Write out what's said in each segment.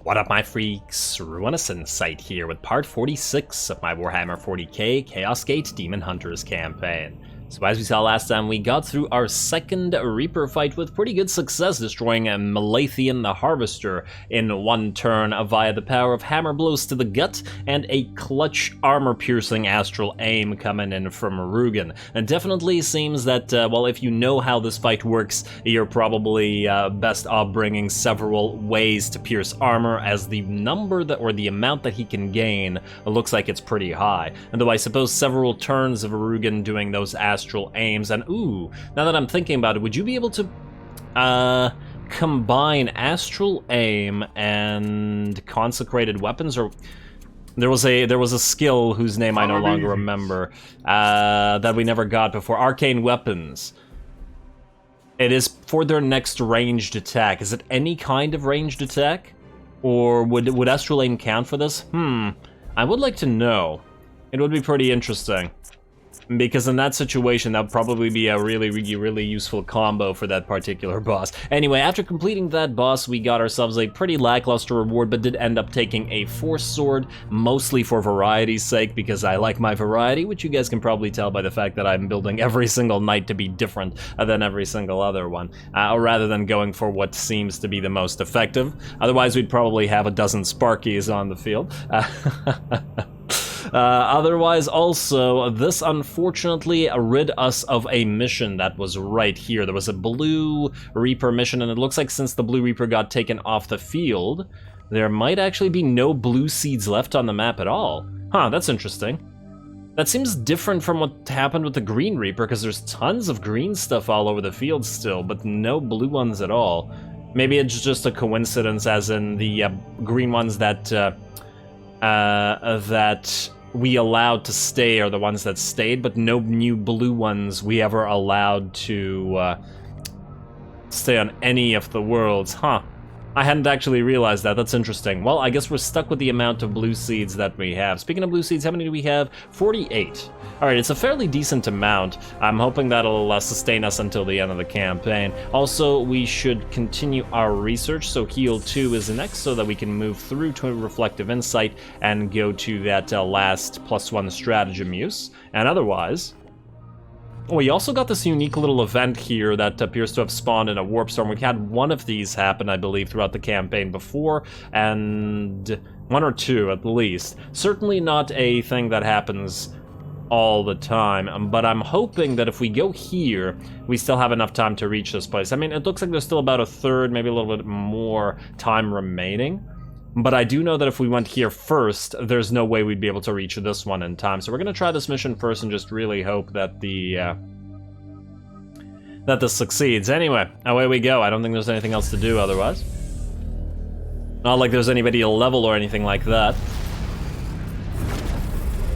What up, my freaks? RuinousInsight here with part 46 of my Warhammer 40k Chaos Gate Daemonhunters campaign. So as we saw last time, we got through our second Reaper fight with pretty good success, destroying Malathian the Harvester in one turn via the power of hammer blows to the gut and a clutch armor-piercing astral aim coming in from Rugen. It definitely seems that, well, if you know how this fight works, you're probably best off bringing several ways to pierce armor, as the number that, or the amount that he can gain looks like it's pretty high. And though I suppose several turns of Rugen doing those astral aims, and ooh, now that I'm thinking about it, would you be able to combine astral aim and consecrated weapons? Or there was a skill whose name I no longer remember that we never got before. Arcane weapons. It is for their next ranged attack. Is it any kind of ranged attack, or would astral aim count for this? I would like to know. It would be pretty interesting, because in that situation, that would probably be a really useful combo for that particular boss. Anyway, after completing that boss, we got ourselves a pretty lackluster reward, but did end up taking a Force Sword, mostly for variety's sake, because I like my variety, which you guys can probably tell by the fact that I'm building every single knight to be different than every single other one, or rather than going for what seems to be the most effective. Otherwise, we'd probably have a dozen Sparkies on the field. Otherwise, also, this unfortunately rid us of a mission that was right here. There was a Blue Reaper mission, and it looks like since the Blue Reaper got taken off the field, there might actually be no blue seeds left on the map at all. Huh, that's interesting. That seems different from what happened with the Green Reaper, because there's tons of green stuff all over the field still, but no blue ones at all. Maybe it's just a coincidence, as in the green ones that we allowed to stay are the ones that stayed, but no new blue ones we ever allowed to stay on any of the worlds. Huh. I hadn't actually realized that. That's interesting. Well, I guess we're stuck with the amount of blue seeds that we have. Speaking of blue seeds, how many do we have? 48. Alright, it's a fairly decent amount. I'm hoping that'll sustain us until the end of the campaign. Also, we should continue our research, so Heal 2 is next, so that we can move through to Reflective Insight and go to that last +1 stratagem use. And otherwise, we also got this unique little event here that appears to have spawned in a warp storm. We've had one of these happen, I believe, throughout the campaign before, and one or two at least. Certainly not a thing that happens all the time, but I'm hoping that if we go here, we still have enough time to reach this place. I mean, it looks like there's still about a third, maybe a little bit more time remaining. But I do know that if we went here first, there's no way we'd be able to reach this one in time. So we're gonna try this mission first and just really hope that that this succeeds. Anyway, away we go. I don't think there's anything else to do otherwise. Not like there's anybody to level or anything like that.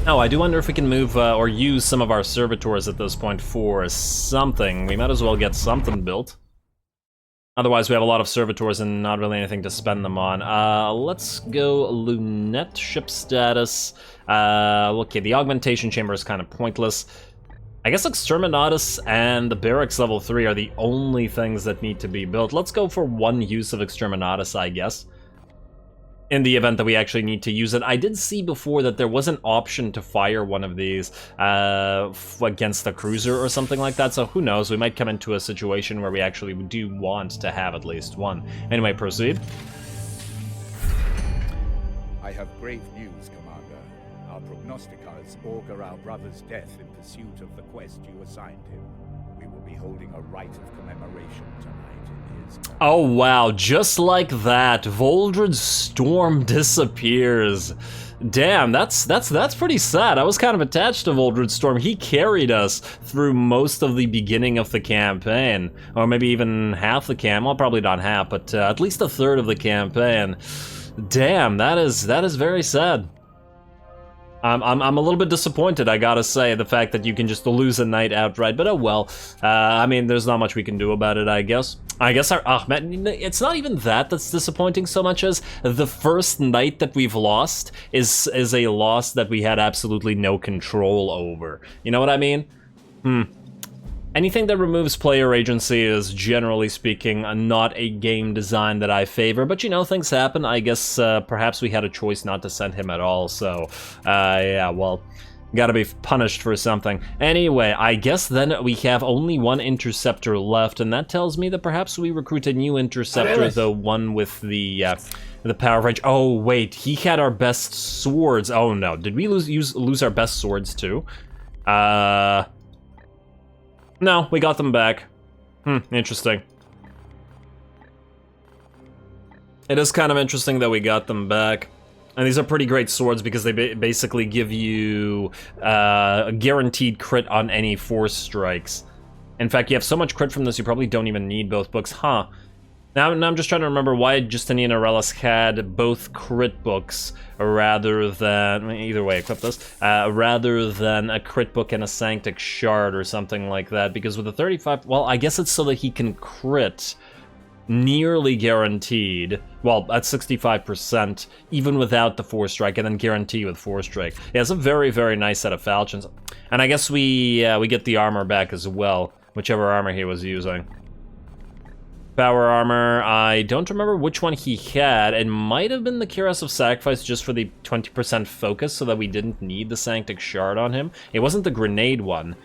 Oh, I do wonder if we can move or use some of our servitors at this point for something. We might as well get something built. Otherwise, we have a lot of servitors and not really anything to spend them on. Let's go Lunette, ship status. Okay, the augmentation chamber is kind of pointless. I guess Exterminatus and the barracks level 3 are the only things that need to be built. Let's go for one use of Exterminatus, I guess, in the event that we actually need to use it. I did see before that there was an option to fire one of these against a cruiser or something like that, so who knows, we might come into a situation where we actually do want to have at least one. Anyway, proceed. I have grave news, Commander. Our prognosticators augur our brother's death in pursuit of the quest you assigned him. We will be holding a rite of commemoration tonight in his honor. Oh wow, just like that, Voldred's storm disappears. Damn, that's pretty sad. I was kind of attached to Voldred's storm. He carried us through most of the beginning of the campaign, or maybe even half the campaign. Well, probably not half, but at least a third of the campaign. Damn, that is very sad. I'm a little bit disappointed, I gotta say, the fact that you can just lose a knight outright, but oh well. I mean, there's not much we can do about it, I guess. Man, it's not even that's disappointing so much as the first knight that we've lost is a loss that we had absolutely no control over. You know what I mean? Anything that removes player agency is, generally speaking, not a game design that I favor, but you know, things happen. I guess perhaps we had a choice not to send him at all, so yeah, well, gotta be punished for something. Anyway, I guess then we have only one interceptor left, and that tells me that perhaps we recruit a new interceptor, the one with the power range. Oh wait, he had our best swords. Oh no, did we lose our best swords too? No, we got them back. Interesting. It is kind of interesting that we got them back. And these are pretty great swords because they basically give you a guaranteed crit on any force strikes. In fact, you have so much crit from this, you probably don't even need both books. Huh. Now I'm just trying to remember why Justinian Aurelius had both crit books rather than, either way, equip this, rather than a crit book and a Sanctic Shard or something like that, because with the 35, well, I guess it's so that he can crit nearly guaranteed, well, at 65%, even without the 4-strike, and then guarantee with 4-strike. Yeah, it's a very, very nice set of falchions. And I guess we get the armor back as well, whichever armor he was using. Power armor, I don't remember which one he had. It might have been the Cuirass of Sacrifice just for the 20% focus so that we didn't need the Sanctic Shard on him. It wasn't the grenade one.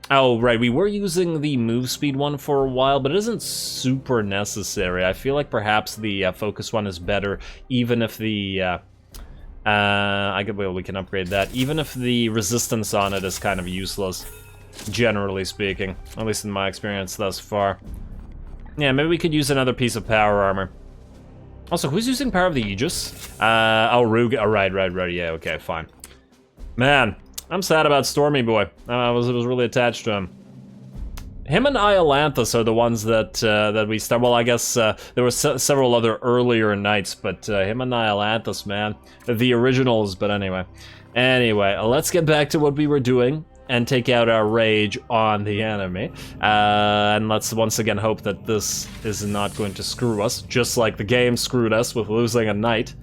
Oh, right, we were using the move speed one for a while, but it isn't super necessary. I feel like perhaps the focus one is better, even if the... well, we can upgrade that. Even if the resistance on it is kind of useless, generally speaking. At least in my experience thus far. Yeah, maybe we could use another piece of power armor. Also, who's using Power of the Aegis? Oh, Rug. Oh, right, yeah, okay, fine. Man, I'm sad about Stormy Boy. I was really attached to him. Him and Iolanthus are the ones that we start. Well, I guess there were several other earlier knights, but him and Iolanthus, man, the originals. But anyway, let's get back to what we were doing and take out our rage on the enemy. And let's once again hope that this is not going to screw us, just like the game screwed us with losing a knight.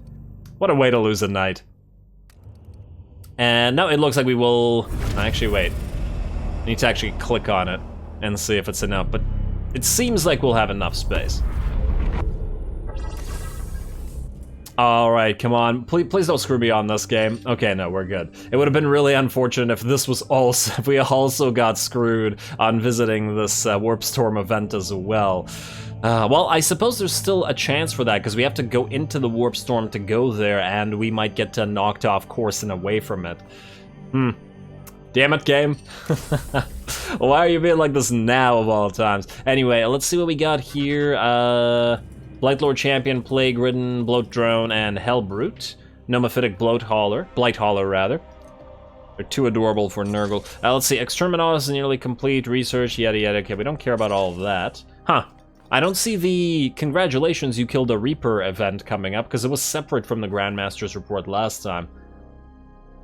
What a way to lose a knight. And now it looks like we will... Actually, wait. I need to actually click on it and see if it's enough, but it seems like we'll have enough space. Alright, come on. Please don't screw me on this game. Okay, no, we're good. It would have been really unfortunate if this was also... if we also got screwed on visiting this Warp Storm event as well. Well, I suppose there's still a chance for that, because we have to go into the Warp Storm to go there, and we might get knocked off course and away from it. Damn it, game. Why are you being like this now, of all times? Anyway, let's see what we got here. Blightlord Champion, Plague Ridden, Bloat Drone, and Hellbrute. Nomophytic Blight Hauler, rather. They're too adorable for Nurgle. Let's see, Exterminatus is nearly complete, research, yada yada. Okay, we don't care about all of that. Huh. I don't see the congratulations you killed a Reaper event coming up, because it was separate from the Grandmaster's report last time.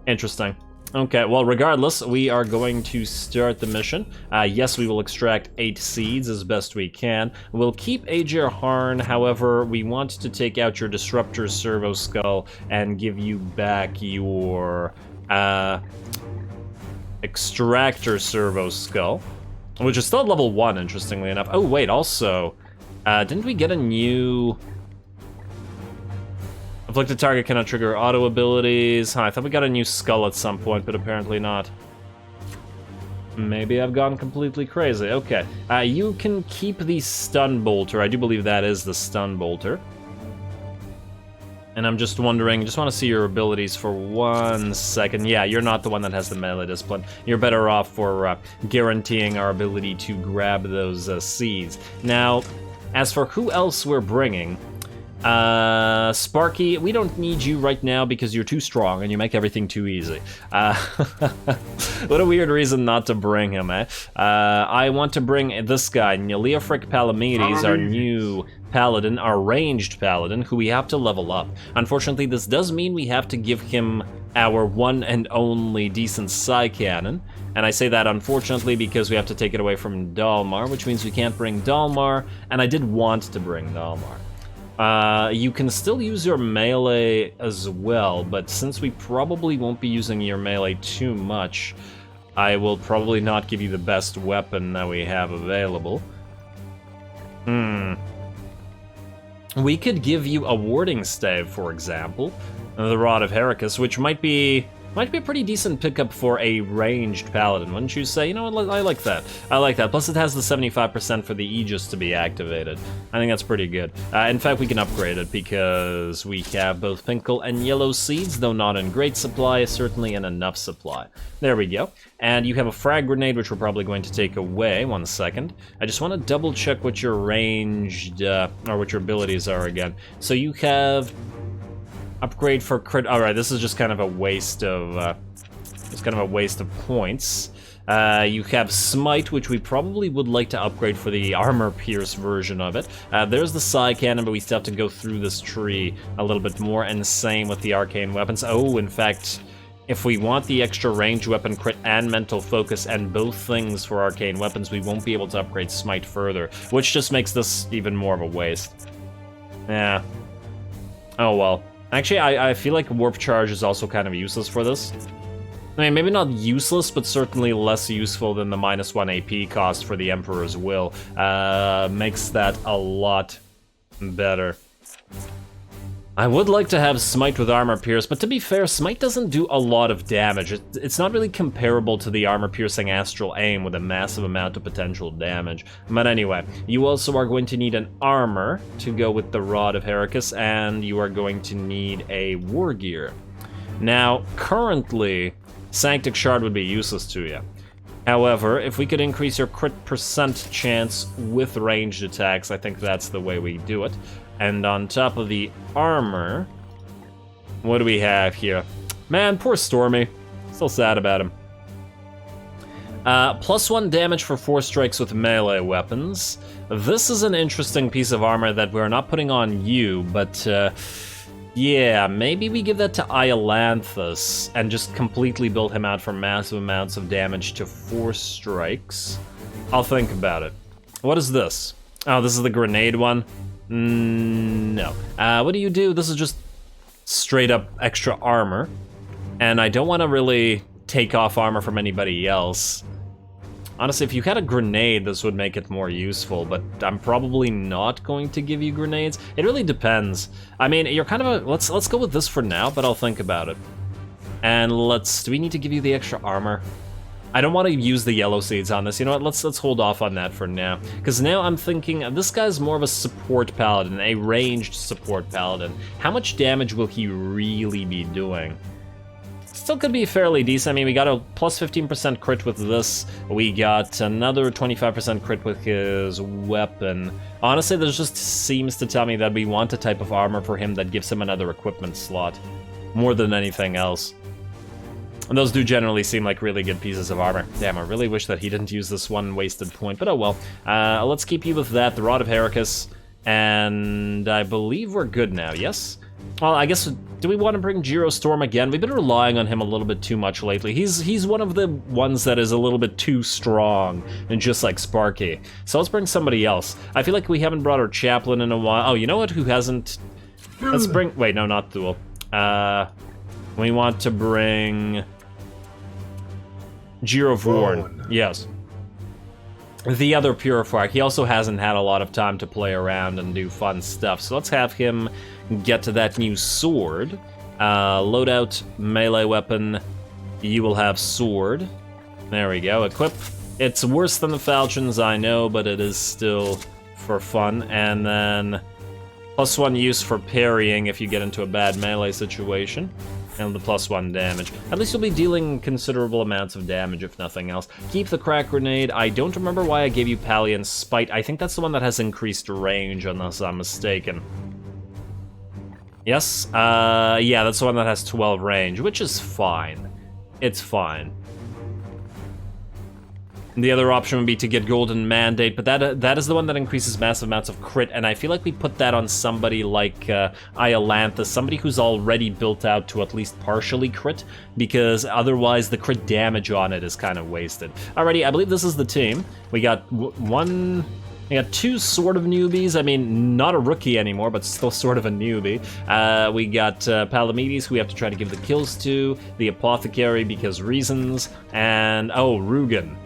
Interesting. Okay, well, regardless, we are going to start the mission. Yes, we will extract 8 seeds as best we can. We'll keep Aegir Harn, however, we want to take out your Disruptor Servo Skull and give you back your Extractor Servo Skull, which is still at level 1, interestingly enough. Oh, wait, also, didn't we get a new... Afflicted target cannot trigger auto abilities. Huh, I thought we got a new skull at some point, but apparently not. Maybe I've gone completely crazy. Okay, you can keep the Stun Bolter. I do believe that is the Stun Bolter. And I'm just wondering, just want to see your abilities for 1 second. Yeah, you're not the one that has the melee discipline. You're better off for guaranteeing our ability to grab those seeds. Now, as for who else we're bringing... Sparky, we don't need you right now because you're too strong and you make everything too easy. What a weird reason not to bring him, eh? I want to bring this guy, Neleofric Palamedes, our new paladin, our ranged paladin, who we have to level up. Unfortunately, this does mean we have to give him our one and only decent Psy Cannon. And I say that unfortunately because we have to take it away from Dalmar, which means we can't bring Dalmar, and I did want to bring Dalmar. You can still use your melee as well, but since we probably won't be using your melee too much, I will probably not give you the best weapon that we have available. We could give you a warding stave, for example, the Rod of Heracus, which might be a pretty decent pickup for a ranged paladin, wouldn't you say? You know what, I like that. I like that. Plus it has the 75% for the Aegis to be activated. I think that's pretty good. In fact, we can upgrade it because we have both Pinkle and Yellow Seeds, though not in great supply, certainly in enough supply. There we go. And you have a frag grenade, which we're probably going to take away. 1 second. I just want to double check what your ranged, or what your abilities are again. So you have... upgrade for crit. All right, this is just kind of a waste of points. You have Smite, which we probably would like to upgrade for the armor pierce version of it. There's the Psy Cannon, but we still have to go through this tree a little bit more, and same with the arcane weapons. Oh, in fact, if we want the extra range weapon crit and mental focus and both things for arcane weapons, we won't be able to upgrade Smite further, which just makes this even more of a waste. Yeah. Oh well. Actually, I feel like Warp Charge is also kind of useless for this. I mean, maybe not useless, but certainly less useful than the -1 AP cost for the Emperor's Will. Makes that a lot better. I would like to have Smite with Armor Pierce, but to be fair, Smite doesn't do a lot of damage. It's not really comparable to the armor-piercing Astral Aim with a massive amount of potential damage. But anyway, you also are going to need an armor to go with the Rod of Heracus, and you are going to need a War Gear. Now, currently, Sanctic Shard would be useless to you. However, if we could increase your crit % chance with ranged attacks, I think that's the way we do it. And on top of the armor, what do we have here? Man, poor Stormy. Still sad about him. +1 damage for 4 strikes with melee weapons. This is an interesting piece of armor that we're not putting on you, but yeah, maybe we give that to Iolanthus and just completely build him out for massive amounts of damage to 4 strikes. I'll think about it. What is this? Oh, this is the grenade one? No. What do you do? This is just straight up extra armor. And I don't want to really take off armor from anybody else. Honestly, if you had a grenade, this would make it more useful, but I'm probably not going to give you grenades. It really depends. I mean, you're kind of a... Let's go with this for now, but I'll think about it. And do we need to give you the extra armor? I don't want to use the Yellow Seeds on this. You know what, let's hold off on that for now. Because now I'm thinking, this guy's more of a support paladin, a ranged support paladin. How much damage will he really be doing? Still could be fairly decent. I mean, we got a +15% crit with this. We got another 25% crit with his weapon. Honestly, this just seems to tell me that we want a type of armor for him that gives him another equipment slot. More than anything else. And those do generally seem like really good pieces of armor. Damn, I really wish that he didn't use this one wasted point, but oh well. Let's keep you with that, the Rod of Heracus, and I believe we're good now, yes? Well, I guess, do we want to bring Giro Storm again? We've been relying on him a little bit too much lately. He's one of the ones that is a little bit too strong, and just like Sparky. So let's bring somebody else. I feel like we haven't brought our Chaplain in a while. Oh, you know what, who hasn't? Let's bring, wait, no, not Thule. We want to bring... Giro Vorn, yes. The other Purifier, he also hasn't had a lot of time to play around and do fun stuff, so let's have him get to that new sword. Loadout, melee weapon, you will have sword. There we go, equip. It's worse than the falchions, I know, but it is still for fun. And then +1 use for parrying if you get into a bad melee situation. And the +1 damage. At least you'll be dealing considerable amounts of damage, if nothing else. Keep the crack grenade. I don't remember why I gave you Pallian's Spite. I think that's the one that has increased range, unless I'm mistaken. Yes? Yeah, that's the one that has 12 range, which is fine. It's fine. The other option would be to get Golden Mandate, but that is the one that increases massive amounts of crit, and I feel like we put that on somebody like Iolanthus, somebody who's already built out to at least partially crit, because otherwise the crit damage on it is kind of wasted. Alrighty, I believe this is the team. We got one We got two sort of newbies. I mean, not a rookie anymore, but still sort of a newbie. We got Palamedes, who we have to try to give the kills to, the Apothecary because reasons, and oh, Rugen.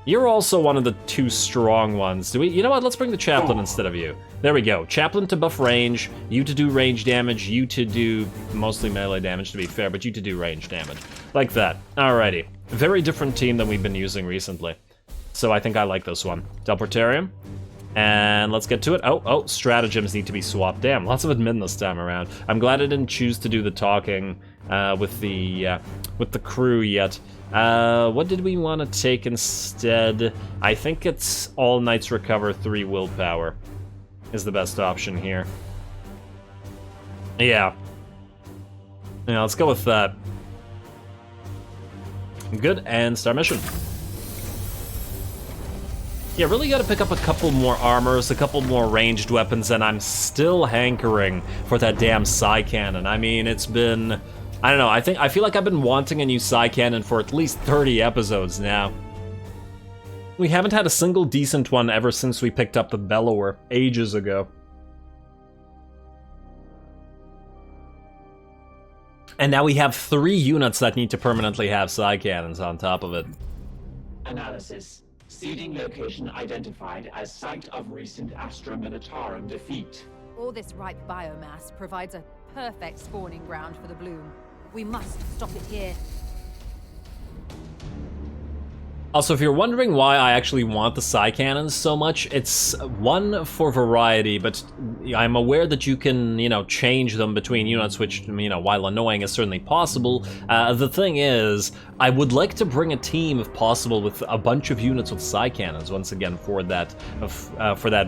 You're also one of the two strong ones. You know what? Let's bring the Chaplain instead of you. There we go. Chaplain to buff range, you to do range damage, you to do mostly melee damage to be fair, but you to do range damage. Like that. Alrighty. Very different team than we've been using recently. So I think I like this one. Teleportarium. And let's get to it. Oh, stratagems need to be swapped. Damn, lots of admin this time around. I'm glad I didn't choose to do the talking with the crew yet. What did we want to take instead? I think it's all knights recover 3 willpower is the best option here. Yeah, let's go with that. Good, and start mission. Yeah, really gotta pick up a couple more armors, a couple more ranged weapons, and I'm still hankering for that damn Psy Cannon. I mean, it's been, I don't know, I feel like I've been wanting a new Psy Cannon for at least 30 episodes now. We haven't had a single decent one ever since we picked up the Bellower ages ago. And now we have 3 units that need to permanently have Psy Cannons on top of it. Analysis. Seeding location identified as site of recent Astra Militarum defeat. All this ripe biomass provides a perfect spawning ground for the bloom. We must stop it here. Also, if you're wondering why I actually want the Psy Cannons so much, it's one for variety, but I'm aware that you can, change them between units, which, while annoying is certainly possible. The thing is, I would like to bring a team, if possible, with a bunch of units with Psy Cannons, once again, for that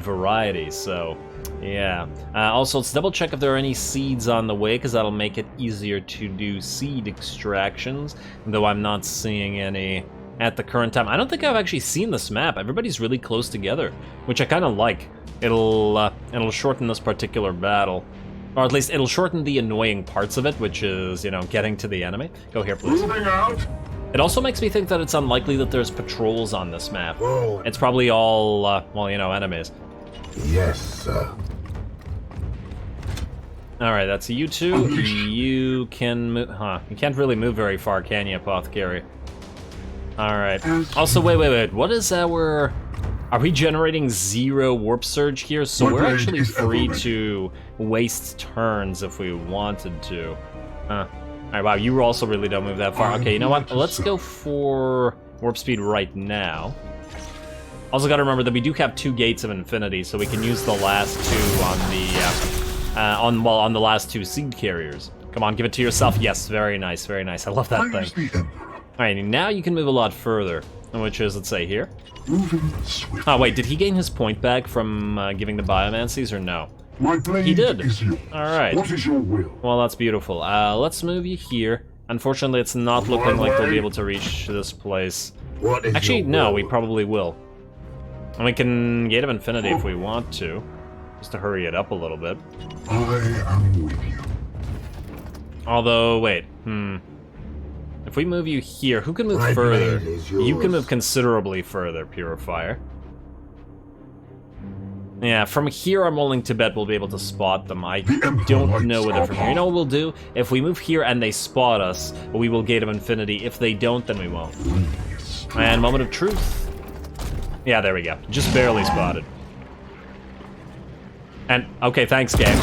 variety, so... Yeah. Also, let's double check if there are any seeds on the way, because that'll make it easier to do seed extractions, though I'm not seeing any at the current time. I don't think I've actually seen this map. Everybody's really close together, which I kind of like. It'll shorten this particular battle. Or at least it'll shorten the annoying parts of it, which is, getting to the enemy. Go here, please. Moving out. It also makes me think that it's unlikely that there's patrols on this map. Whoa. It's probably all, enemies. Yes, sir. Alright, that's you two. You can move... You can't really move very far, can you, Apothecary? Alright. Also, wait. What is our... Are we generating 0 warp surge here? So we're actually free to waste turns if we wanted to. Alright, wow, you also really don't move that far. Okay, you know what? Let's go for warp speed right now. Also gotta remember that we do have 2 gates of infinity, so we can use the last 2 on the... on the last 2 seed carriers. Come on, give it to yourself. Yes, very nice, very nice. I love that thing. Alright, now you can move a lot further, which is, let's say, here. Oh, wait, did he gain his point back from giving the Biomancies, or no? He did. Alright. What is your will? Well, that's beautiful. Let's move you here. Unfortunately, it's not looking like we'll be able to reach this place. Actually, no, we probably will. And we can Gate of Infinity if we want to, just to hurry it up a little bit. I am with you. Although, wait, if we move you here, who can move further? You can move considerably further, Purifier. Yeah, from here I'm willing to bet we'll be able to spot them. I don't know whether from here. You know what we'll do? If we move here and they spot us, we will Gate of Infinity. If they don't, then we won't. And Moment of Truth. Yeah, there we go. Just barely spotted. And, okay, thanks, game.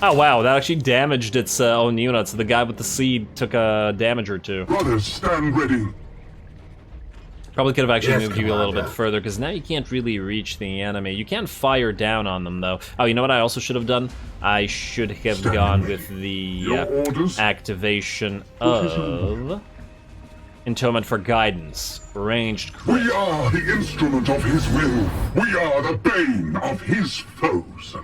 Oh, wow, that actually damaged its own units. The guy with the seed took a damage or 2. Brothers, stand ready. Probably could have actually moved you a little bit further, because now you can't really reach the enemy. You can fire down on them, though. Oh, you know what I also should have done? I should have gone with the activation of... Entombment for Guidance. Ranged crit. We are the instrument of his will. We are the bane of his foes.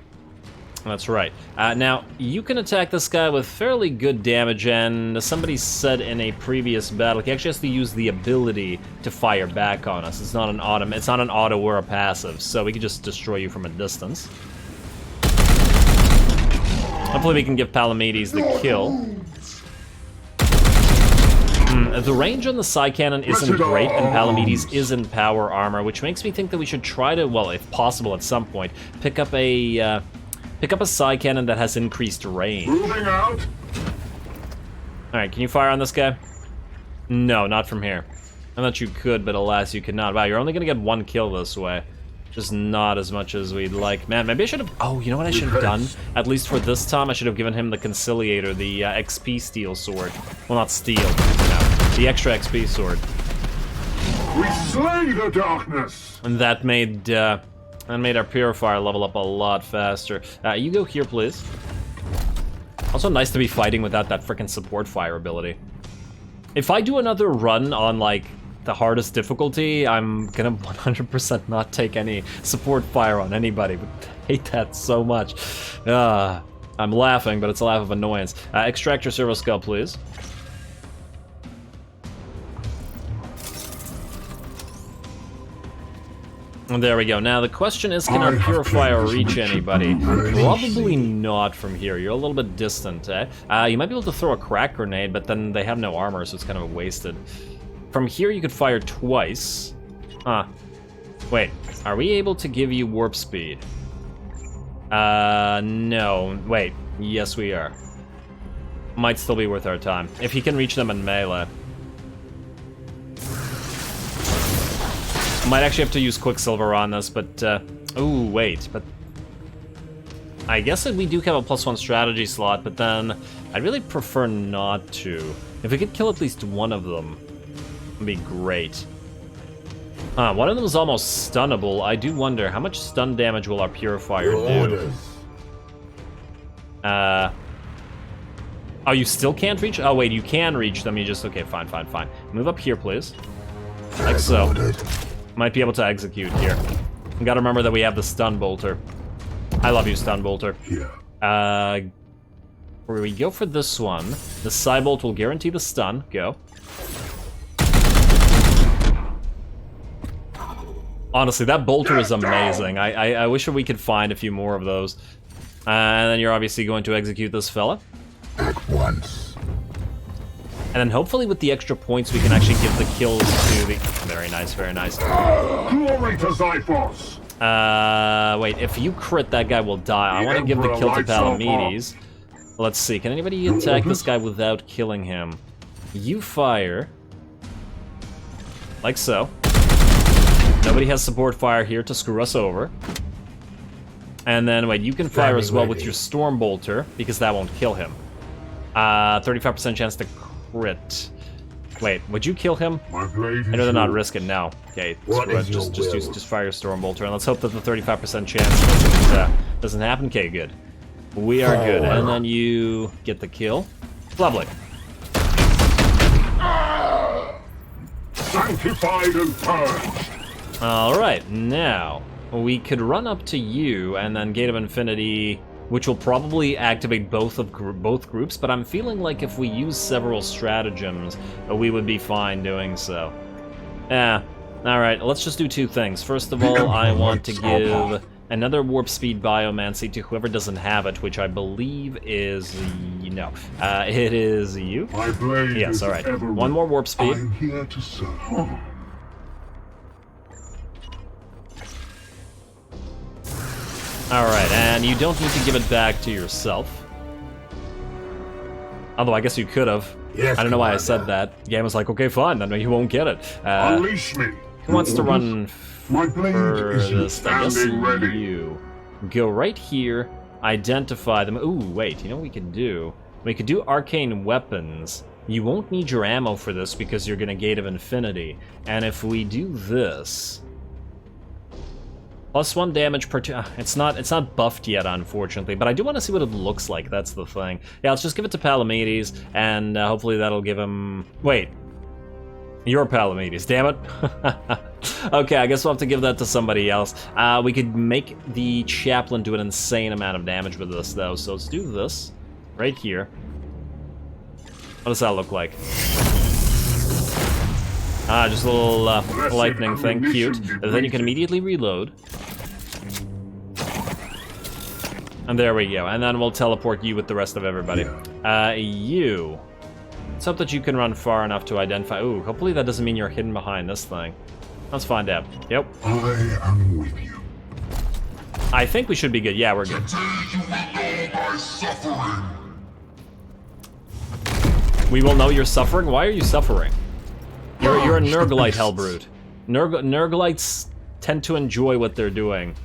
That's right. Now, you can attack this guy with fairly good damage, and as somebody said in a previous battle, he actually has to use the ability to fire back on us. It's not an auto or a passive, so we can just destroy you from a distance. Hopefully we can give Palamedes the kill. The range on the Psy Cannon isn't great, and Palamedes is in power armor, which makes me think that we should try to, well, if possible at some point, pick up a Psy Cannon that has increased range. Moving out. Alright, can you fire on this guy? No, not from here. I thought you could, but alas, you cannot. Wow, you're only gonna get one kill this way. Just not as much as we'd like. Man, maybe I should have... Oh, you know what I should have done? At least for this time, I should have given him the Conciliator, the XP steel sword. Well, not steel, no. The extra XP sword. We slay the darkness. And that made our Purifier level up a lot faster. You go here, please. Also nice to be fighting without that frickin' support fire ability. If I do another run on, like, the hardest difficulty, I'm gonna 100% not take any support fire on anybody. But I hate that so much. I'm laughing, but it's a laugh of annoyance. Extract your servo skull, please. And there we go. Now the question is, can our Purifier reach anybody? Probably not from here. You're a little bit distant, eh? You might be able to throw a crack grenade, but then they have no armor, so it's kind of wasted. From here you could fire twice. Huh. Wait, are we able to give you warp speed? No. Wait, yes we are. Might still be worth our time. If he can reach them in melee. Might actually have to use Quicksilver on this, but, ooh, wait, but... I guess that we do have a +1 strategy slot, but then I'd really prefer not to. If we could kill at least one of them, it'd be great. One of them is almost stunnable. I do wonder, how much stun damage will our Purifier do? Oh, you still can't reach? Oh, wait, you can reach them, you just... Okay, fine. Move up here, please. Like so. Might be able to execute here. You gotta remember that we have the stun bolter. I love you, stun bolter. Here. Where we go for this one, the Psybolt will guarantee the stun. Go. Honestly, that bolter is amazing. I wish we could find a few more of those. And then you're obviously going to execute this fella. At once. And then hopefully with the extra points we can actually give the kills to the... Very nice, very nice. Glory to Zyphos! Wait, if you crit, that guy will die. I want to give the kill to Palamedes. Let's see, can anybody attack this guy without killing him? You fire. Like so. Nobody has support fire here to screw us over. And then, wait, you can fire as well with your Storm Bolter, because that won't kill him. 35% chance to crit. Wait, would you kill him? My blade I'd rather not risk it now. Okay, just fire your Storm Bolter, and let's hope that the 35% chance doesn't happen. Okay, good. We are good, and then you get the kill. Lovely. Sanctified and purged. Alright, now, we could run up to you, and then Gate of Infinity, which will probably activate both groups, but I'm feeling like if we use several stratagems, we would be fine doing so. Yeah, alright, let's just do two things. First of all, I want to give another Warp Speed Biomancy to whoever doesn't have it, which I believe is... no. It is you? My blade yes, alright. One more Warp Speed. I'm here to serve. Alright, and you don't need to give it back to yourself. Although I guess you could have. Yes, I don't know why I said that. The game was like, okay, fine, then you won't get it. Unleash me. Who wants to run My blade is first? I guess standing ready. you. Go right here, identify them. Ooh, wait, you know what we could do? We could do arcane weapons. You won't need your ammo for this because you're gonna Gate of Infinity. And if we do this... +1 damage per turn. It's not buffed yet, unfortunately, but I do want to see what it looks like. That's the thing. Yeah, let's just give it to Palamedes, and hopefully that'll give him... Wait. You're Palamedes, damn it. Okay, I guess we'll have to give that to somebody else. We could make the Chaplain do an insane amount of damage with this, though, so let's do this. Right here. What does that look like? Just a little lightning thing, cute. And then you can immediately reload. And there we go. And then we'll teleport you with the rest of everybody. You. Let's hope that you can run far enough to identify... Ooh, hopefully that doesn't mean you're hidden behind this thing. Let's find out. Yep. I am with you. I think we should be good. Yeah, we're good. Today you will know my suffering. We will know you're suffering? Why are you suffering? You're a Nurglite, Hellbrute. Nurglites tend to enjoy what they're doing.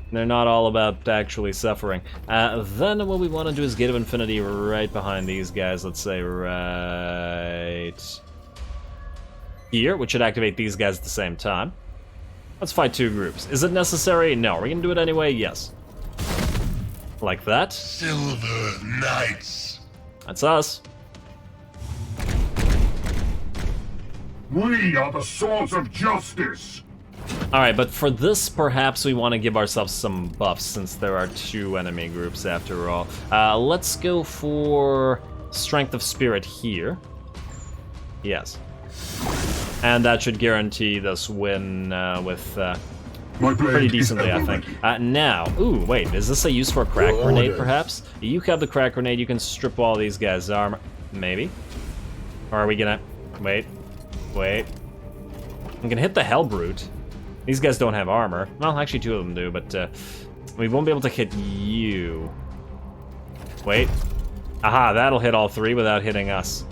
They're not all about actually suffering. Then what we want to do is Gate of Infinity right behind these guys. Let's say right here, which should activate these guys at the same time. Let's fight 2 groups. Is it necessary? No. Are we gonna do it anyway? Yes. Like that. Silver Knights. That's us. We are the swords of justice. Alright, but for this, perhaps we want to give ourselves some buffs, since there are 2 enemy groups after all. Let's go for Strength of Spirit here. Yes. And that should guarantee this win with pretty decently, I think. Now, ooh, wait, is this a use for a crack grenade, perhaps? You have the crack grenade, you can strip all these guys' armor. Maybe? Or are we gonna... Wait. I'm gonna hit the Hellbrute. These guys don't have armor. Well, actually 2 of them do, but we won't be able to hit you. Wait. Aha, that'll hit all 3 without hitting us.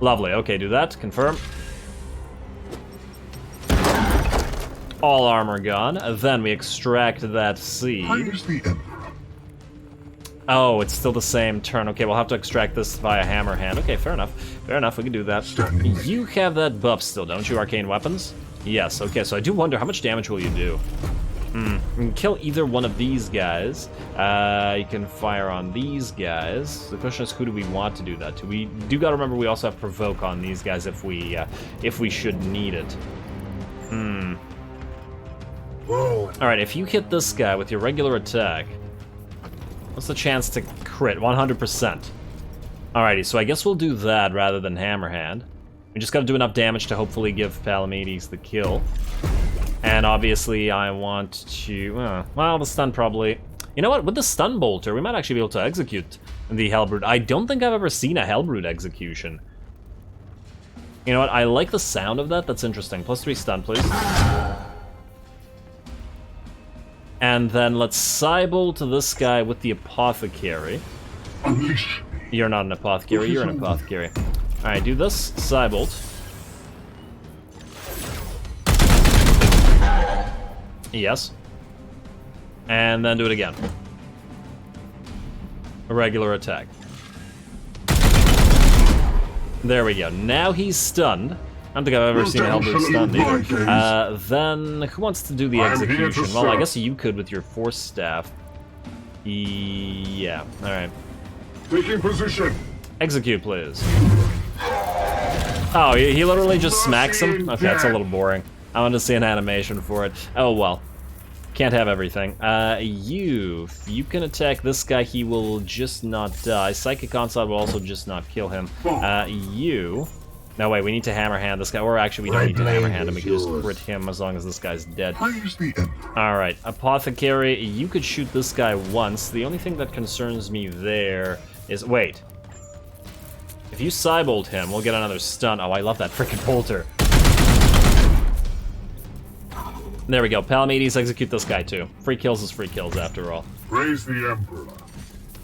Lovely, okay, do that, confirm. All armor gone. Then we extract that seed. Where's the Emperor? Oh, it's still the same turn. Okay, we'll have to extract this via Hammer Hand. Okay, fair enough. Fair enough, we can do that. You have that buff still, don't you, Arcane Weapons? Yes, okay, so I do wonder how much damage will you do? You can kill either one of these guys. You can fire on these guys. The question is, who do we want to do that to? We do gotta remember we also have Provoke on these guys if we should need it. Alright, if you hit this guy with your regular attack, what's the chance to crit? 100%. Alrighty, so I guess we'll do that rather than Hammer Hand. We just gotta do enough damage to hopefully give Palamedes the kill. And obviously I want to... well, the stun probably... You know what? With the stun bolter, we might actually be able to execute the Hellbrute. I don't think I've ever seen a Hellbrute execution. You know what? I like the sound of that. That's interesting. +3 stun, please. And then let's Cybolt to this guy with the Apothecary. Unleash me. You're not an Apothecary, you're an Apothecary. Alright, do this. Cybolt. Yes. And then do it again. A regular attack. There we go. Now he's stunned. I don't think I've ever seen a Hellbrute stunned either. Then, who wants to do the execution? Well, I guess you could with your Force Staff. Yeah, alright. Taking position. Execute, please. Oh, he literally just smacks him? Okay, that's a little boring. I wanted to see an animation for it. Oh, well. Can't have everything. You can attack this guy, he will just not die. Psychic Onslaught will also just not kill him. You... No, wait, we need to Hammer Hand this guy. Or actually, we don't need to Hammer Hand him. We can just crit him as long as this guy's dead. Alright, Apothecary, you could shoot this guy once. The only thing that concerns me there is... Wait. If you Cybolt him, we'll get another stun. Oh, I love that frickin' bolter. There we go. Palamedes, execute this guy too. Free kills is free kills after all. Raise the Emperor.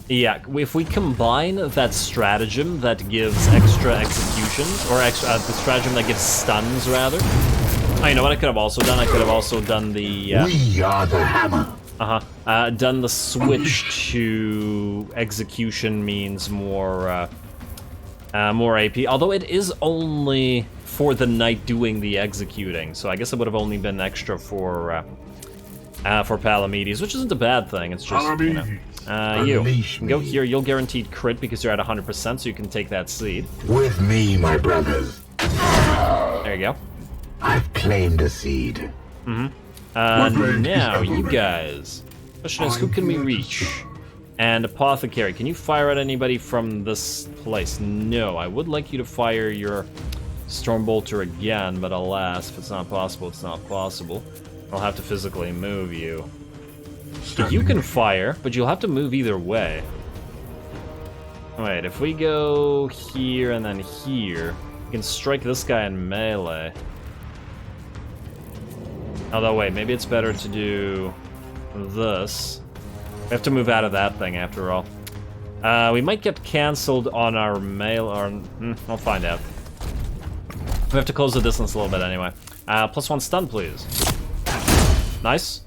Yeah, if we combine that stratagem that gives extra executions, or extra, the stratagem that gives stuns, rather. Oh, you know what I could have also done? I could have also done the... we are the hammer. Done the switch to execution means more, more AP. Although it is only for the knight doing the executing, so I guess it would have only been extra for Palamedes, which isn't a bad thing. It's just, you know... you go here, you'll guaranteed crit because you're at 100%, so you can take that seed. With me, my brothers. There you go. I've claimed a seed. Now, you guys. Question is, who can we reach? And Apothecary, can you fire at anybody from this place? No, I would like you to fire your Stormbolter again, but alas, if it's not possible, it's not possible. I'll have to physically move you. You can fire, but you'll have to move either way. Wait, if we go here and then here, we can strike this guy in melee. Although, wait, maybe it's better to do this. We have to move out of that thing after all. We might get cancelled on our mail, or I'll find out. We have to close the distance a little bit anyway. +1 stun, please. Nice.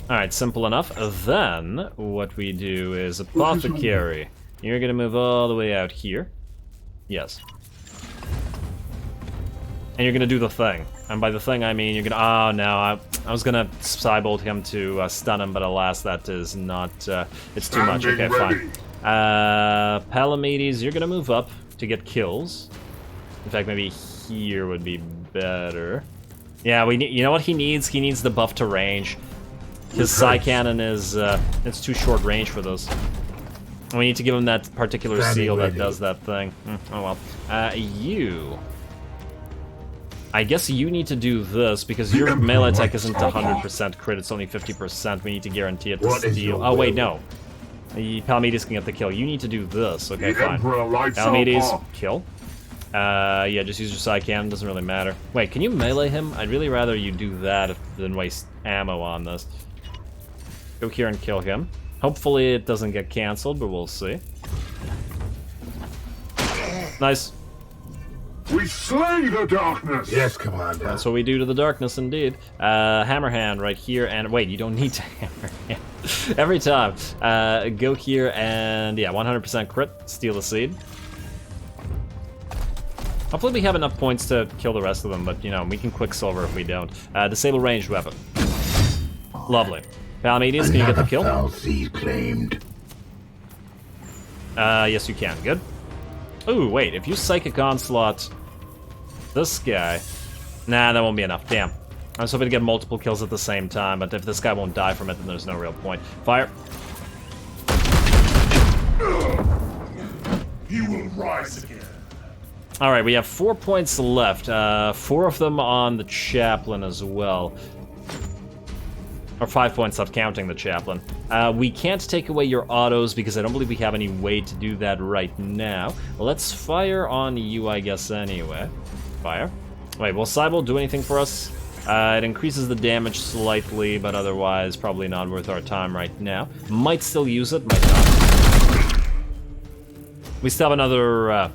Alright, simple enough. Then, what we do is Apothecary. You're gonna move all the way out here. Yes. And you're gonna do the thing. And by the thing, I mean you're gonna... Oh, no, I was gonna Psybolt him to stun him, but alas, that is not... it's too much. Okay, fine. Palamedes, you're gonna move up to get kills. In fact, maybe here would be better. Yeah, we need... You know what he needs? He needs the buff to range. His Psy Cannon is... it's too short range for this. We need to give him that particular seal that does that thing. Oh well. You... I guess you need to do this, because your melee attack isn't 100% crit, it's only 50%. We need to guarantee it to steal. Oh, wait, no. Palamedes can get the kill. You need to do this. Okay, fine. Palamedes, kill. Yeah, just use your Psy Cannon, doesn't really matter. Wait, can you melee him? I'd really rather you do that than waste ammo on this. Go here and kill him. Hopefully it doesn't get cancelled, but we'll see. Nice. We slay the darkness! Yes, Commander. That's what we do to the darkness, indeed. Hammerhand right here, and wait, you don't need to Hammerhand. Every time. Go here, and yeah, 100% crit, steal the seed. Hopefully we have enough points to kill the rest of them, but, you know, we can Quicksilver if we don't. Disable ranged weapon. Lovely. Palamedes, can you get the kill? Foul seed claimed. Yes, you can. Good. Ooh, wait, if you Psychic Onslaught this guy... Nah, that won't be enough. Damn. I was hoping to get multiple kills at the same time, but if this guy won't die from it, then there's no real point. Fire. He will rise again. Alright, we have 4 points left. 4 of them on the Chaplain as well. Or 5 points left, counting the Chaplain. We can't take away your autos because I don't believe we have any way to do that right now. Let's fire on you, I guess, anyway. Fire. Wait, will Psybolt do anything for us? It increases the damage slightly, but otherwise probably not worth our time right now. Might still use it, might not. We still have another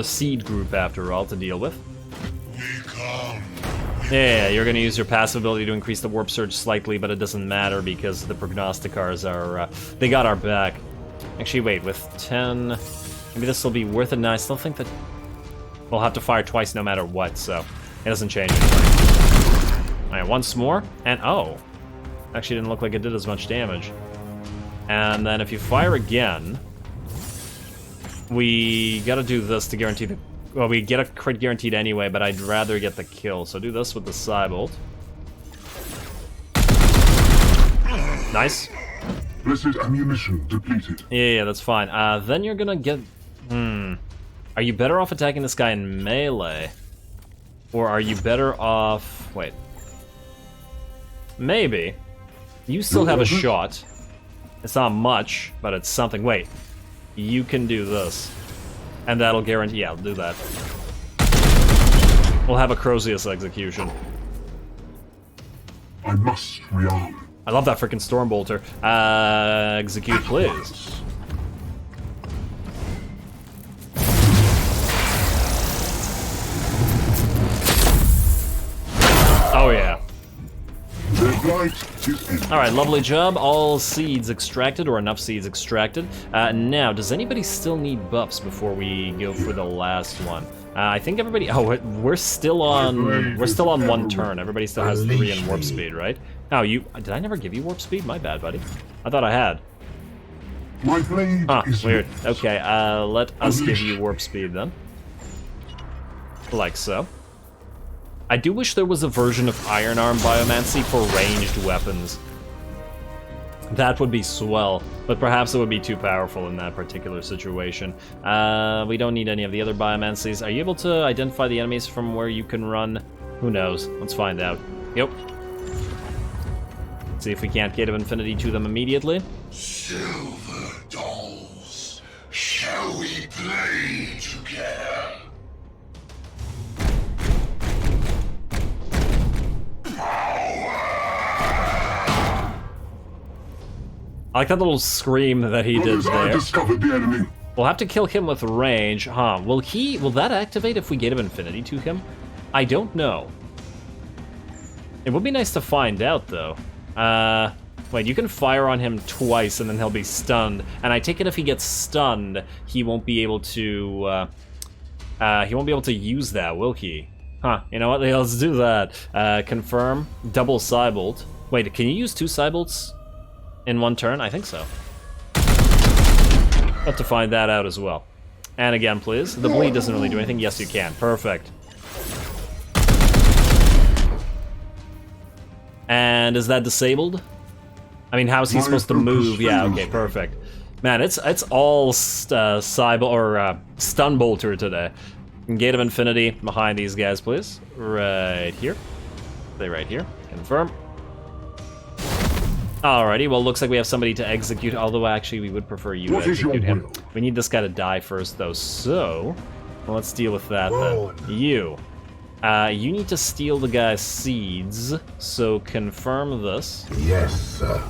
seed group, after all, to deal with. Yeah, you're gonna use your passive ability to increase the warp surge slightly, but it doesn't matter because the prognosticars are, they got our back. Actually, wait, with 10, maybe this will be worth it. No, I still think that we'll have to fire twice no matter what, so it doesn't change anything. Alright, once more, and oh, actually didn't look like it did as much damage. And then if you fire again, we gotta do this to guarantee the... Well, we get a crit guaranteed anyway, but I'd rather get the kill. So do this with the Psybolt. Nice. Blessed ammunition depleted. Yeah, that's fine. Then you're gonna get... Are you better off attacking this guy in melee? Or are you better off... Wait. Maybe. You still have a shot. It's not much, but it's something. Wait. You can do this. And that'll guarantee... Yeah, I'll do that. We'll have a Crozius execution. I must rearm. I love that freaking Stormbolter. Execute, please. Oh, yeah. Alright, lovely job. All seeds extracted, or enough seeds extracted. Now, does anybody still need buffs before we go for the last one? I think everybody... Oh, we're still on 1 turn. Everybody still has 3 in warp speed, right? Oh, you... Did I never give you warp speed? My bad, buddy. I thought I had. My blade is weird. Okay, let us give you warp speed then. Like so. I do wish there was a version of Iron Arm Biomancy for ranged weapons. That would be swell, but perhaps it would be too powerful in that particular situation. We don't need any of the other Biomancies. Are you able to identify the enemies from where you can run? Who knows? Let's find out. Yep. See if we can't Gate of Infinity to them immediately. Silver dolls, shall we play together? I like that little scream that he did Brothers, I there. discovered the enemy. We'll have to kill him with range, huh? Will that activate if we Gate of Infinity to him? I don't know. It would be nice to find out, though. Wait, you can fire on him twice and then he'll be stunned. And I take it if he gets stunned, he won't be able to, use that, will he? Huh, you know what, let's do that. Confirm, double Cybolt. Wait, can you use 2 Cybolts in 1 turn? I think so. Have to find that out as well. And again, please. The bleed doesn't really do anything. Yes, you can. Perfect. And is that disabled? I mean, how is he supposed to move? Yeah, okay, perfect. Man, it's all stun bolter today. Gate of Infinity behind these guys, please. Right here. Stay right here. Confirm. Alrighty, well, looks like we have somebody to execute, although actually we would prefer you to execute him. We need this guy to die first, though, so well, let's deal with that, then. You need to steal the guy's seeds, so confirm this. Yes, sir.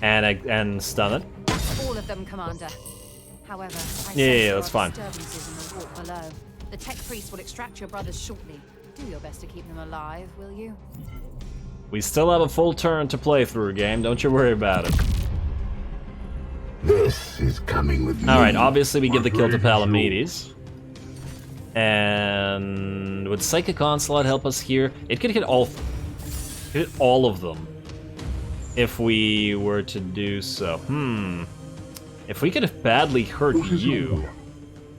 And stun it. All of them, Commander. However, I Yeah, that's fine. disturbances in the vault below. The tech priest will extract your brothers shortly. Do your best to keep them alive, will you? We still have a full turn to play through, game. Don't you worry about it. This is coming with me. Alright, obviously we give the kill to Palamedes. And would Psychic Onslaught help us here? It could hit all of them if we were to do so. If we could badly hurt you,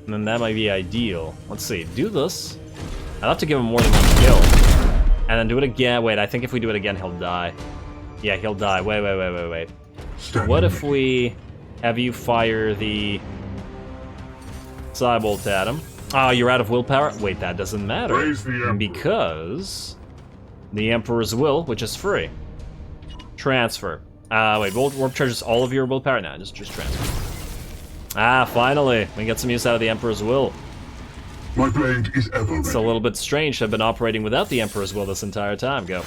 then that might be ideal. Let's see, do this. I'll have to give him more than 1 kill. And then do it again. Wait, I think if we do it again, he'll die. Yeah, he'll die. Wait. What if we have you fire the Cybolt at him? Oh, you're out of willpower? Wait, that doesn't matter. Praise the Emperor. Because the Emperor's will, which is free. Transfer. Wait, warp charges all of your willpower? No, just transfer. Ah, finally. We get some use out of the Emperor's will. My blade is ever ready. It's a little bit strange to have been operating without the Emperor's will this entire time. Go.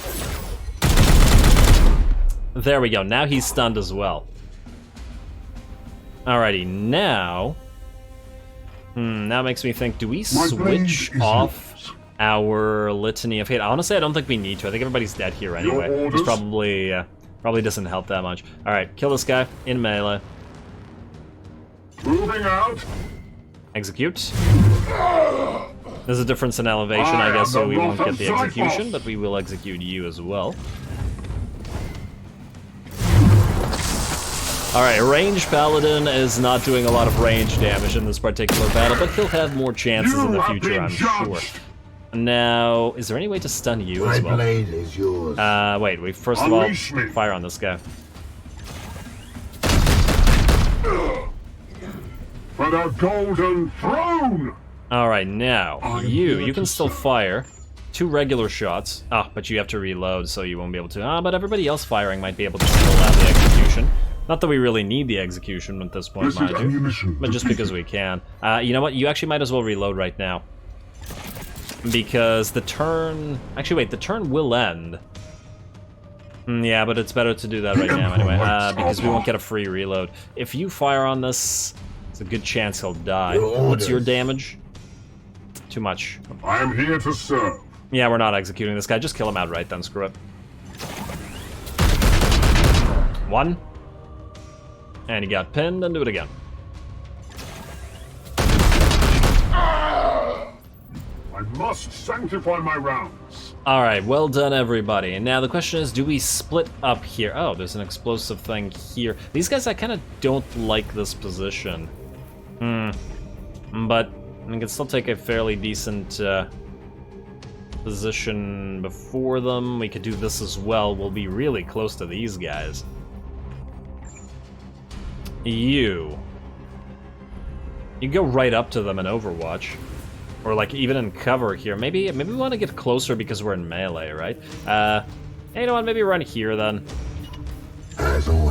There we go. Now he's stunned as well. Alrighty, now... now makes me think, do we switch off our Litany of Hate? Honestly, I don't think we need to. I think everybody's dead here anyway. This probably doesn't help that much. Alright, kill this guy in melee. Moving out. Execute. There's a difference in elevation, I guess, so we won't get the execution, but we will execute you as well. Alright, Range Paladin is not doing a lot of range damage in this particular battle, but he'll have more chances in the future, I'm sure. Now, is there any way to stun you as well? My blade is yours. Wait, we first of all fire on this guy. For the golden throne! Alright, now, you can still fire 2 regular shots. But you have to reload, so you won't be able to. But everybody else firing might be able to still have the execution. Not that we really need the execution at this point, mind you, but just because we can. You know what, you actually might as well reload right now. Because the turn... Actually, wait, the turn will end. Yeah, but it's better to do that right now anyway, because we won't get a free reload. If you fire on this, it's a good chance he'll die. What's your damage? Too much. I am here to serve. Yeah, we're not executing this guy. Just kill him outright then, screw it. 1. And he got pinned, and do it again. I must sanctify my rounds. Alright, well done everybody. And now the question is, do we split up here? Oh, there's an explosive thing here. These guys, I kind of don't like this position. But we can still take a fairly decent position before them. We could do this as well. We'll be really close to these guys. You go right up to them in Overwatch. Or like even in cover here. Maybe we want to get closer because we're in melee, right? Hey, you know what? Maybe run here then.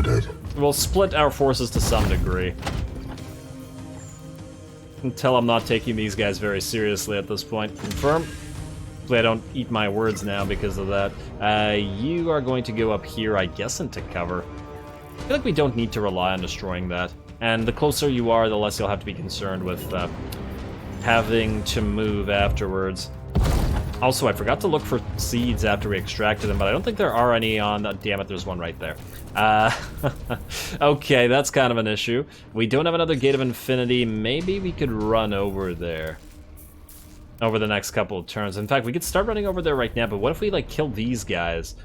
ordered. We'll split our forces to some degree. Until I'm not taking these guys very seriously at this point. Confirm. Hopefully I don't eat my words now because of that. You are going to go up here, I guess, into cover. I feel like we don't need to rely on destroying that. And the closer you are, the less you'll have to be concerned with having to move afterwards. Also, I forgot to look for seeds after we extracted them, but I don't think there are any on... damn it, there's one right there. Okay, that's kind of an issue. We don't have another Gate of Infinity. Maybe we could run over there over the next couple of turns. In fact, we could start running over there right now, but what if we, like, kill these guys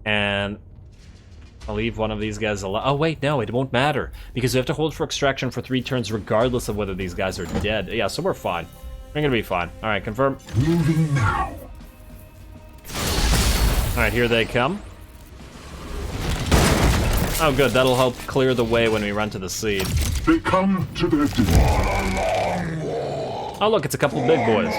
and... I'll leave one of these guys alive. Oh, wait, no, it won't matter. Because we have to hold for extraction for 3 turns regardless of whether these guys are dead. Yeah, so we're fine. We're gonna be fine. Alright, confirm. Moving now. Alright, here they come. Oh, good. That'll help clear the way when we run to the seed. They come to their doom. Oh, look, it's a couple of big boys.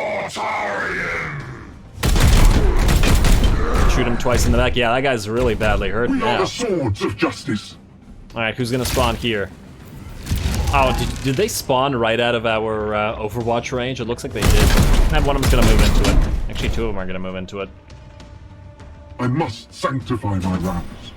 Shoot him twice in the back. Yeah, that guy's really badly hurt We are now. the swords of justice. Alright, who's gonna spawn here? Oh, did they spawn right out of our Overwatch range? It looks like they did. And one of them's gonna move into it. Actually, 2 of them are gonna move into it. I must sanctify my rounds.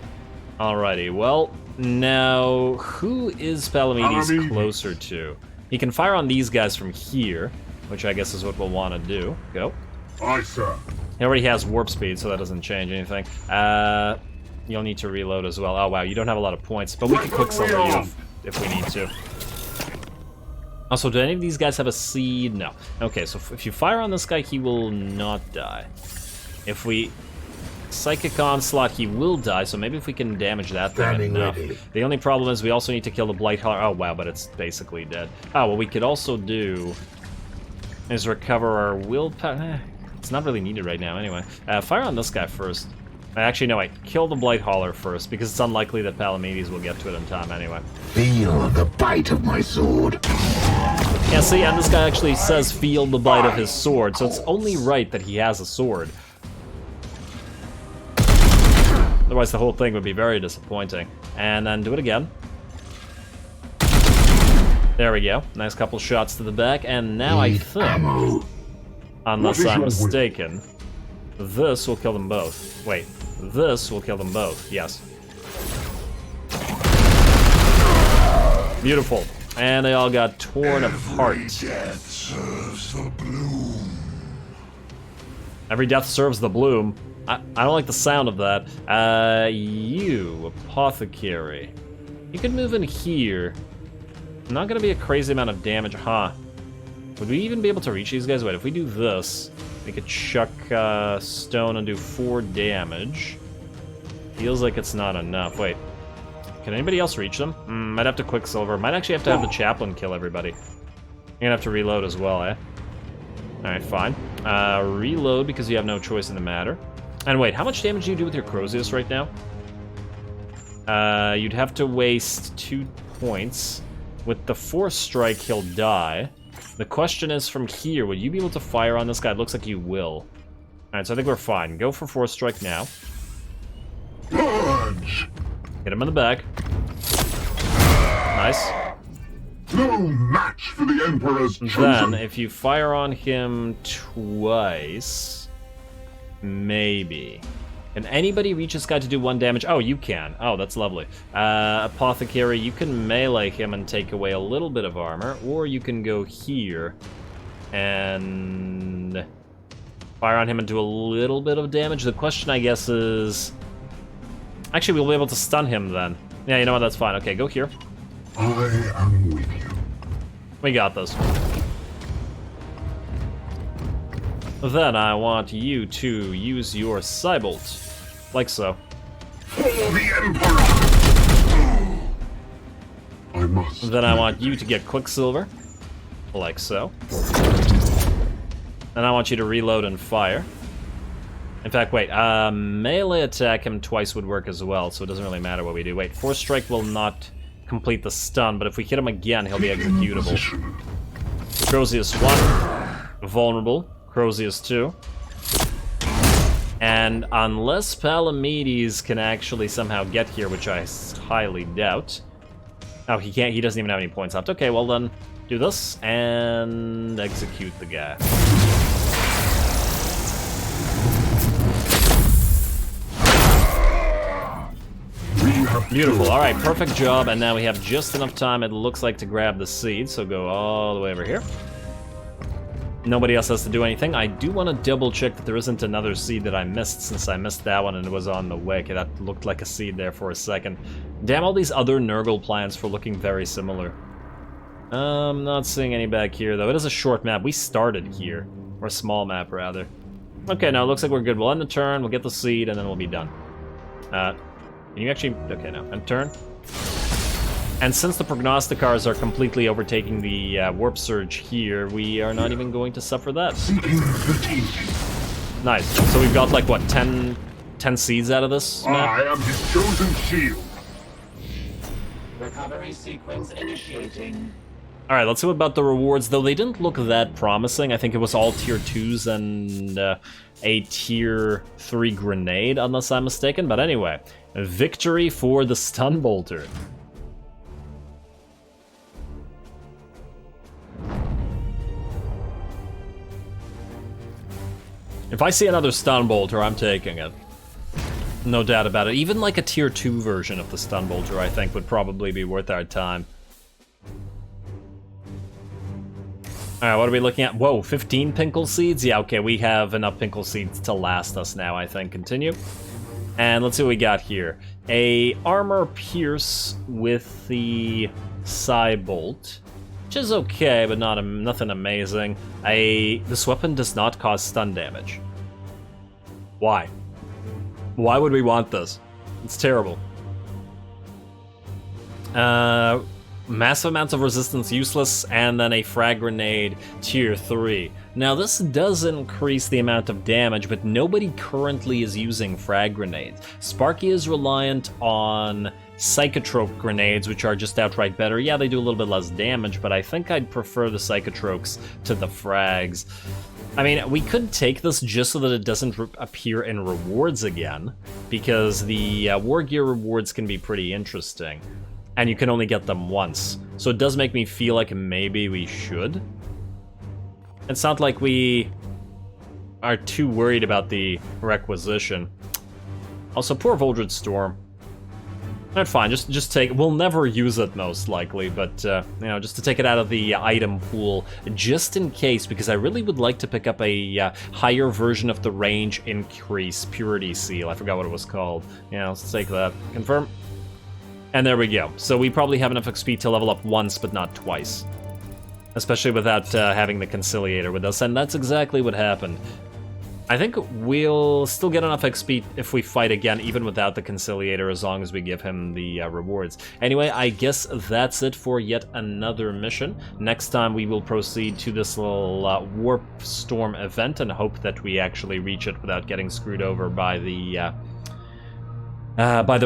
Alrighty, well, now, who is Palamedes Palamedes. closer to? He can fire on these guys from here, which I guess is what we'll want to do. Go. Aye, sir. He already has warp speed, so that doesn't change anything. You'll need to reload as well. Oh, wow, you don't have a lot of points, but we can Quicksilver you if we need to. Also, do any of these guys have a seed? No. Okay, so if you fire on this guy, he will not die. If we Psychic Onslaught, he will die, so maybe if we can damage that thing Standing enough. ready. The only problem is we also need to kill the Blighthaller. Oh, wow, but it's basically dead. Oh, what we could also do is recover our willpower. It's not really needed right now, anyway. Fire on this guy first. Actually, no, wait. Kill the Blighthaller first, because it's unlikely that Palamedes will get to it in time anyway. Feel the bite of my sword. Yeah, see, and this guy actually says feel the bite of his sword, so it's only right that he has a sword. Otherwise, the whole thing would be very disappointing. And then do it again. There we go. Nice couple shots to the back, and now I think, Ammo. unless What is I'm your will? mistaken, this will kill them both. Wait, this will kill them both. Yes. Beautiful. And they all got torn apart. Death serves the bloom. Every death serves the bloom. I don't like the sound of that. You, Apothecary. You could move in here. Not gonna be a crazy amount of damage, huh? Would we even be able to reach these guys? Wait, if we do this, we could chuck stone and do 4 damage. Feels like it's not enough. Wait, can anybody else reach them? Might have to Quicksilver. Might actually have to have the Chaplain kill everybody. You're gonna have to reload as well, eh? Alright, fine. Reload because you have no choice in the matter. And wait, how much damage do you do with your Crozius right now? You'd have to waste 2 points. With the 4th strike, he'll die. The question is, from here, would you be able to fire on this guy? It looks like you will. Alright, so I think we're fine. Go for 4th strike now. Purge. Hit him in the back. Nice. No match for the Emperor's chosen. Then, if you fire on him twice... Maybe. Can anybody reach this guy to do 1 damage? Oh, you can. Oh, that's lovely. Apothecary, you can melee him and take away a little bit of armor, or you can go here and fire on him and do a little bit of damage. The question, I guess, is... Actually, we'll be able to stun him then. Yeah, you know what? That's fine. Okay, go here. I am with you. We got this. Then I want you to use your Cybolt. Like so. For the Emperor! I must. Then I want you to get Quicksilver. Like so. Then I want you to reload and fire. In fact, wait, melee attack him twice would work as well, so it doesn't really matter what we do. Wait, 4th strike will not complete the stun, but if we hit him again, he'll be executable. Position. Crozius 1, vulnerable. Crozius 2. And unless Palamedes can actually somehow get here, which I highly doubt. Oh, he can't. He doesn't even have any points left. Okay, well then, do this and execute the guy. Beautiful. All right, perfect job. And now we have just enough time, it looks like, to grab the seed. So go all the way over here. Nobody else has to do anything. I do want to double check that there isn't another seed that I missed, since I missed that one and it was on the way. Okay, that looked like a seed there for a second. Damn all these other Nurgle plants for looking very similar. Not seeing any back here, though. It is a short map. We started here. Or a small map, rather. Okay, now it looks like we're good. We'll end the turn, we'll get the seed, and then we'll be done. Can you actually... Okay, no. End turn. And since the prognosticars are completely overtaking the warp surge here, we are not even going to suffer that. Nice. So we've got like, what, 10 seeds out of this map? I am his chosen shield. Recovery sequence initiating. Alright, let's see about the rewards, though they didn't look that promising. I think it was all tier 2s and a tier 3 grenade, unless I'm mistaken. But anyway, victory for the stun bolter. If I see another stun bolter, I'm taking it. No doubt about it. Even like a tier 2 version of the stun bolter, I think, would probably be worth our time. Alright, what are we looking at? Whoa, 15 Pinkle Seeds? Yeah, okay, we have enough Pinkle Seeds to last us now, I think. Continue. And let's see what we got here. A Armor Pierce with the Psy Bolt, which is okay, but nothing amazing. This weapon does not cause stun damage. Why? Why would we want this? It's terrible. Massive amounts of resistance useless, and then a frag grenade tier 3. Now this does increase the amount of damage, but nobody currently is using frag grenades. Sparky is reliant on psychotrope grenades, which are just outright better. Yeah, they do a little bit less damage, but I think I'd prefer the psychotropes to the frags. I mean, we could take this just so that it doesn't appear in rewards again, because the war gear rewards can be pretty interesting. And you can only get them once. So it does make me feel like maybe we should. It's not like we are too worried about the requisition. Also, poor Voldred Storm. That's fine, just take... We'll never use it, most likely, but, you know, just to take it out of the item pool, just in case, because I really would like to pick up a higher version of the range increase Purity Seal. I forgot what it was called. Yeah, let's take that. Confirm. And there we go. So we probably have enough XP to level up once, but not twice. Especially without having the Conciliator with us, and that's exactly what happened. I think we'll still get enough XP if we fight again, even without the Conciliator, as long as we give him the rewards. Anyway, I guess that's it for yet another mission. Next time we will proceed to this little Warp Storm event and hope that we actually reach it without getting screwed over by the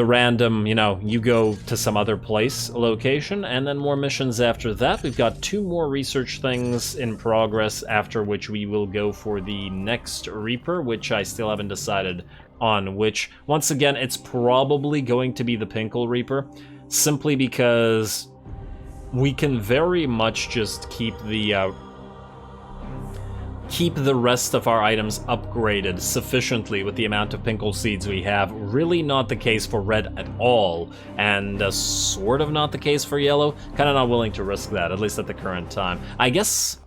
random, you know, you go to some other place location, and then more missions after that. We've got 2 more research things in progress, after which we will go for the next Reaper, which I still haven't decided on which. Once again, it's probably going to be the Pinkle Reaper, simply because we can very much just keep the rest of our items upgraded sufficiently with the amount of Pinkle Seeds we have. Really not the case for red at all, and sort of not the case for yellow. Kind of not willing to risk that, at least at the current time. I guess...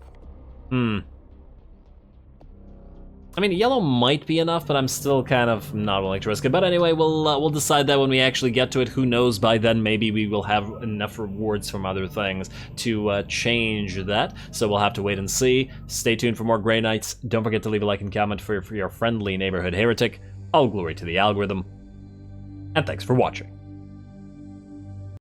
I mean, yellow might be enough, but I'm still kind of not willing to risk it. But anyway, we'll decide that when we actually get to it. Who knows, by then maybe we will have enough rewards from other things to change that. So we'll have to wait and see. Stay tuned for more Grey Knights. Don't forget to leave a like and comment for your friendly neighborhood heretic. All glory to the algorithm. And thanks for watching.